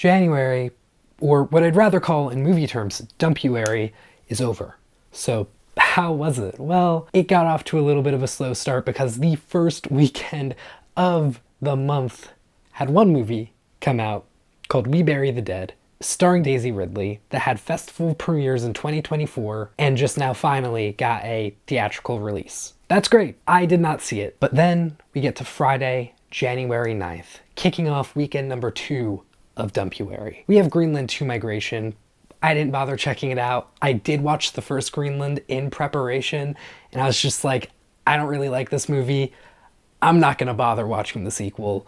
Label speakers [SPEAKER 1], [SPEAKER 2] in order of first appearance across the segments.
[SPEAKER 1] January, or what I'd rather call in movie terms, Dumpuary, is over. So how was it? Well, it got off to a little bit of a slow start because the first weekend of the month had one movie come out called We Bury the Dead, starring Daisy Ridley, that had festival premieres in 2024 and just now finally got a theatrical release. That's great. I did not see it. But then we get to Friday, January 9th, kicking off weekend number 2 of Dumpuary. We have Greenland 2 Migration. I didn't bother checking it out. I did watch the first Greenland in preparation, and I was just like, I don't really like this movie. I'm not gonna bother watching the sequel.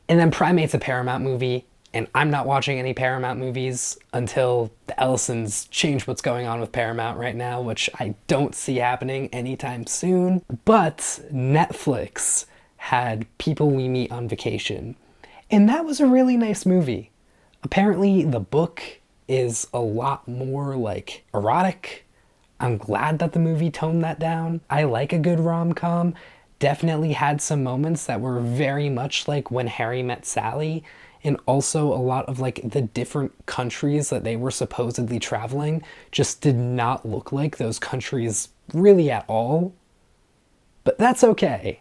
[SPEAKER 1] And then Primate's a Paramount movie, and I'm not watching any Paramount movies until the Ellisons change what's going on with Paramount right now, which I don't see happening anytime soon. But Netflix had People We Meet on Vacation, and that was a really nice movie. Apparently the book is a lot more like erotic. I'm glad that the movie toned that down. I like a good rom-com. Definitely had some moments that were very much like When Harry Met Sally, and also a lot of like the different countries that they were supposedly traveling just did not look like those countries really at all. But that's okay.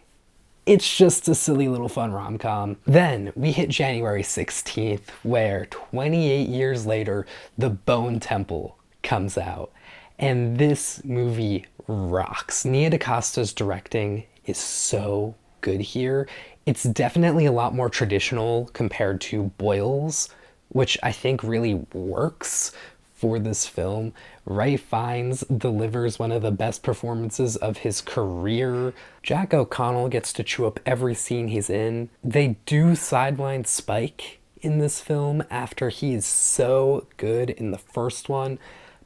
[SPEAKER 1] It's just a silly little fun rom-com. Then we hit January 16th, where 28 years later, The Bone Temple comes out. And this movie rocks. Nia DaCosta's directing is so good here. It's definitely a lot more traditional compared to Boyle's, which I think really works for this film. Ray Fiennes delivers one of the best performances of his career. Jack O'Connell gets to chew up every scene he's in. They do sideline Spike in this film after he is so good in the first one,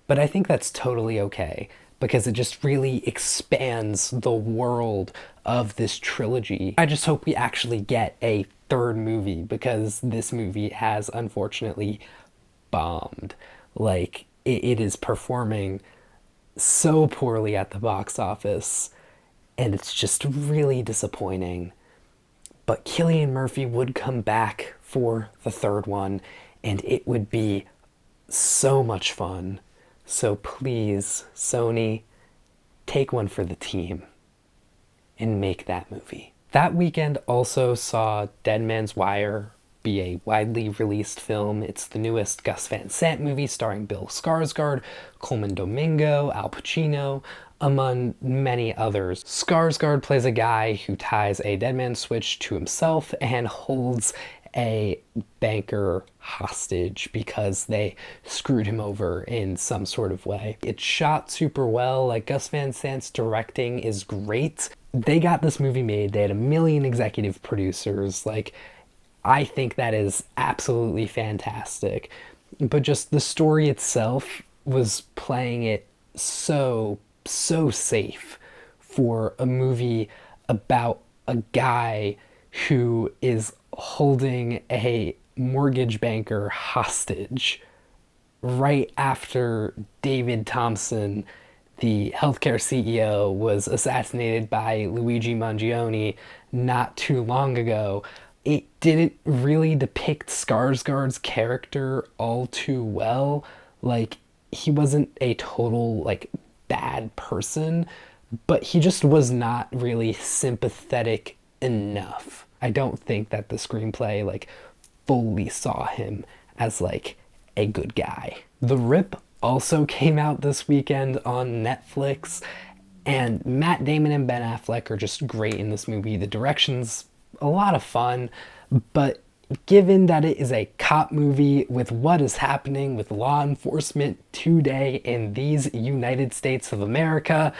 [SPEAKER 1] but I think that's totally okay because it just really expands the world of this trilogy. I just hope we actually get a third movie because this movie has unfortunately bombed. Like, it is performing so poorly at the box office, and it's just really disappointing. But Cillian Murphy would come back for the third one, and it would be so much fun. So please, Sony, take one for the team and make that movie. That weekend also saw Dead Man's Wire be a widely released film. It's the newest Gus Van Sant movie starring Bill Skarsgård, Coleman Domingo, Al Pacino, among many others. Skarsgård plays a guy who ties a dead man switch to himself and holds a banker hostage because they screwed him over in some sort of way. It's shot super well. Like, Gus Van Sant's directing is great. They got this movie made. They had a million executive producers. Like, I think that is absolutely fantastic. But just the story itself was playing it so safe for a movie about a guy who is holding a mortgage banker hostage right after David Thompson, the healthcare CEO, was assassinated by Luigi Mangione not too long ago. It didn't really depict Skarsgård's character all too well. Like, he wasn't a total, like, bad person, but he just was not really sympathetic enough. I don't think that the screenplay, like, fully saw him as, like, a good guy. The Rip also came out this weekend on Netflix, and Matt Damon and Ben Affleck are just great in this movie. The direction's a lot of fun, but given that it is a cop movie with what is happening with law enforcement today in these United States of America,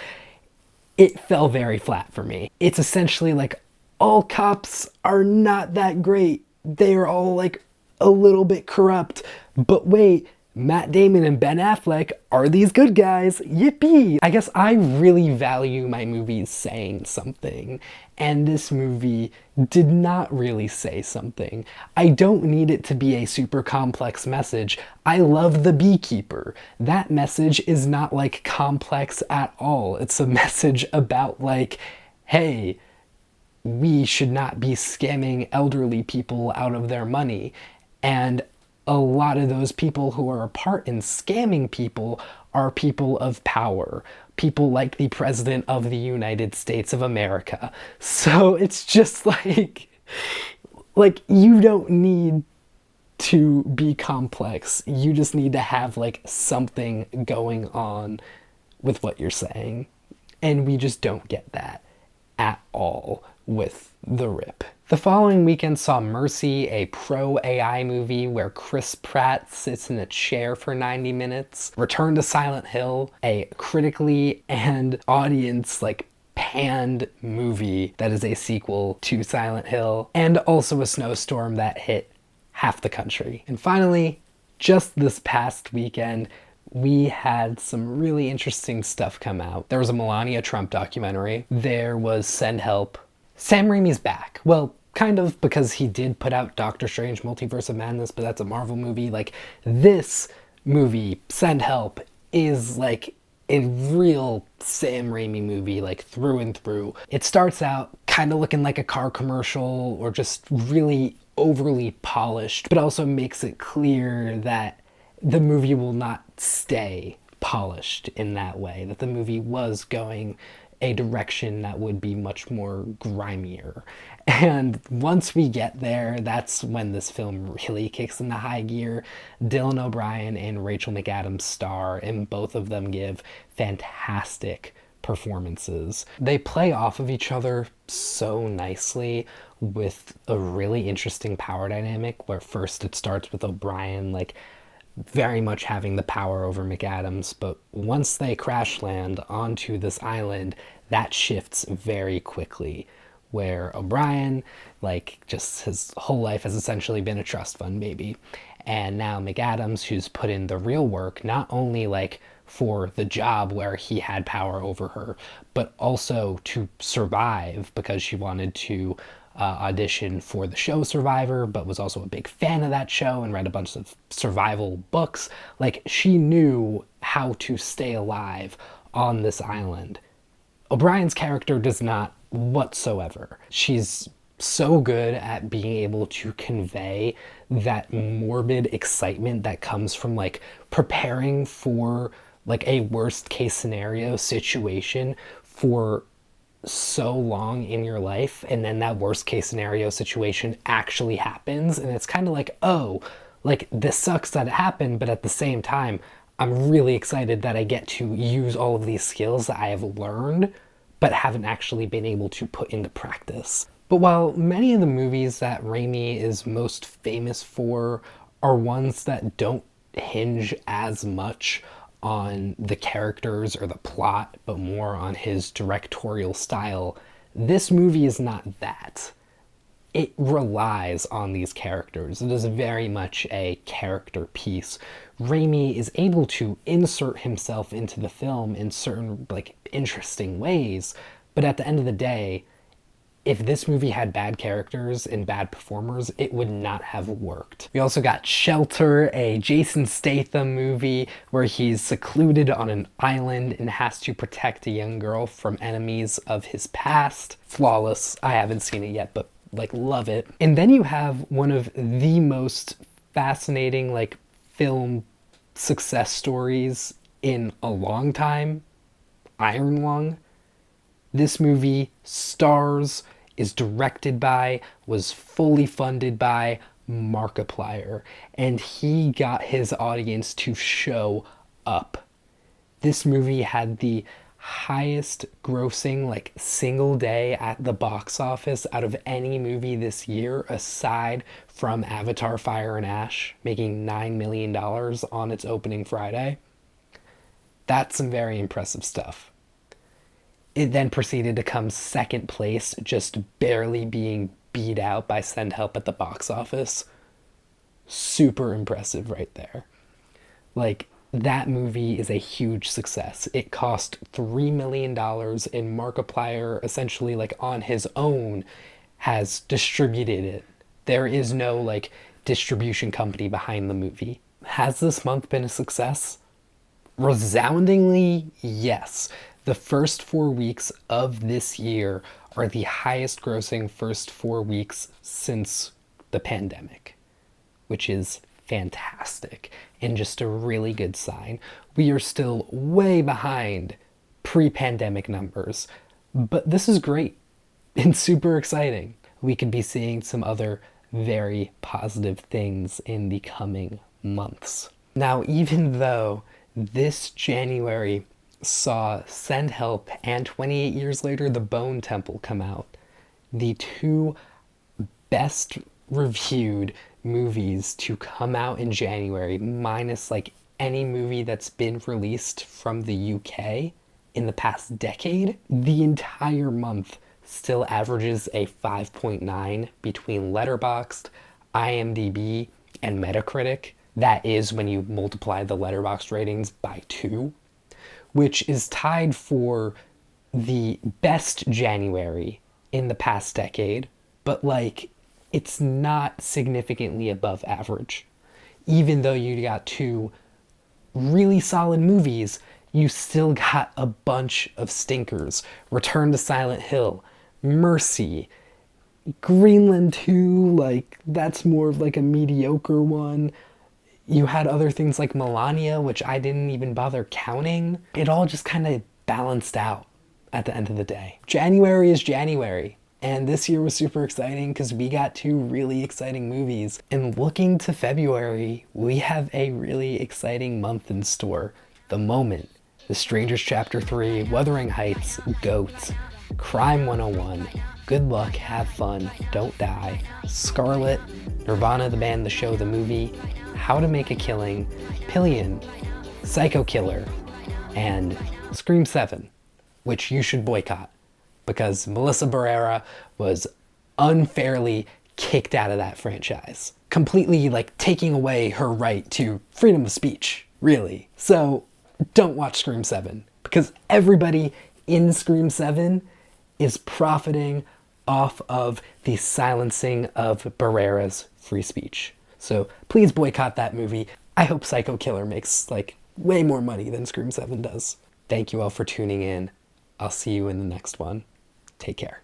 [SPEAKER 1] it fell very flat for me. It's essentially like all cops are not that great. They are all like a little bit corrupt, but wait, Matt Damon and Ben Affleck are these good guys. Yippee! I guess I really value my movies saying something, and this movie did not really say something. I don't need it to be a super complex message. I love The Beekeeper. That message is not like complex at all. It's a message about like, hey, we should not be scamming elderly people out of their money. And a lot of those people who are a part in scamming people are people of power. People like the President of the United States of America. So it's just like you don't need to be complex. You just need to have like something going on with what you're saying. And we just don't get that at all with The Rip. The following weekend saw Mercy, a pro AI movie where Chris Pratt sits in a chair for 90 minutes. Return to Silent Hill, a critically and audience panned movie that is a sequel to Silent Hill, and also a snowstorm that hit half the country. And finally, just this past weekend, we had some really interesting stuff come out. There was a Melania Trump documentary. There was Send Help. Sam Raimi's back. Well, kind of, because he did put out Doctor Strange Multiverse of Madness, but that's a Marvel movie. Like, this movie, Send Help, is like a real Sam Raimi movie, like through and through. It starts out kind of looking like a car commercial or just really overly polished, but also makes it clear that the movie will not stay polished in that way, that the movie was going a direction that would be much more grimier. And once we get there, that's when this film really kicks into high gear. Dylan O'Brien and Rachel McAdams star, and both of them give fantastic performances. They play off of each other so nicely with a really interesting power dynamic, where first it starts with O'Brien very much having the power over McAdams, but once they crash land onto this island, that shifts very quickly, where O'Brien, just his whole life has essentially been a trust fund baby. And now McAdams, who's put in the real work, not only for the job where he had power over her, but also to survive, because she wanted to audition for the show Survivor, but was also a big fan of that show and read a bunch of survival books. She knew how to stay alive on this island. O'Brien's character does not whatsoever. She's so good at being able to convey that morbid excitement that comes from preparing for a worst case scenario situation for so long in your life, and then that worst case scenario situation actually happens, and it's kind of oh, this sucks that it happened, but at the same time, I'm really excited that I get to use all of these skills that I have learned, but haven't actually been able to put into practice. But while many of the movies that Raimi is most famous for are ones that don't hinge as much on the characters or the plot, but more on his directorial style, this movie is not that. It relies on these characters. It is very much a character piece. Raimi is able to insert himself into the film in certain interesting ways, but at the end of the day, if this movie had bad characters and bad performers, it would not have worked. We also got Shelter, a Jason Statham movie where he's secluded on an island and has to protect a young girl from enemies of his past. Flawless. I haven't seen it yet, but love it. And then you have one of the most fascinating film success stories in a long time, Iron Lung. This movie stars, is directed by, was fully funded by Markiplier, and he got his audience to show up. This movie had the highest grossing single day at the box office out of any movie this year, aside from Avatar Fire and Ash, making $9 million on its opening Friday. That's some very impressive stuff. It then proceeded to come second place, just barely being beat out by Send Help at the box office. Super impressive right there. That movie is a huge success. It cost $3 million, and Markiplier, essentially on his own, has distributed it. There is no distribution company behind the movie. Has this month been a success? Resoundingly, yes. The first 4 weeks of this year are the highest grossing first 4 weeks since the pandemic, which is fantastic and just a really good sign. We are still way behind pre-pandemic numbers, but this is great and super exciting. We could be seeing some other very positive things in the coming months. Now, even though this January saw Send Help and 28 years later The Bone Temple come out, the two best reviewed movies to come out in January, minus like any movie that's been released from the UK in the past decade, the entire month still averages a 5.9 between Letterboxd, IMDb, and Metacritic. That is when you multiply the Letterboxd ratings by 2, which is tied for the best January in the past decade, but like it's not significantly above average. Even though you got two really solid movies, you still got a bunch of stinkers. Return to Silent Hill, Mercy, Greenland 2, like that's more of like a mediocre one. You had other things like Melania, which I didn't even bother counting. It all just kind of balanced out at the end of the day. January is January. And this year was super exciting because we got two really exciting movies. And looking to February, we have a really exciting month in store. The Moment, The Strangers Chapter 3, Wuthering Heights, Goat, Crime 101, Good Luck, Have Fun, Don't Die, Scarlet, Nirvana the Band, the Show, the Movie, How to Make a Killing, Pillion, Psycho Killer, and Scream 7, which you should boycott because Melissa Barrera was unfairly kicked out of that franchise, completely like taking away her right to freedom of speech, really. So don't watch Scream 7 because everybody in Scream 7 is profiting off of the silencing of Barrera's free speech. So please boycott that movie. I hope Psycho Killer makes like way more money than Scream 7 does. Thank you all for tuning in. I'll see you in the next one. Take care.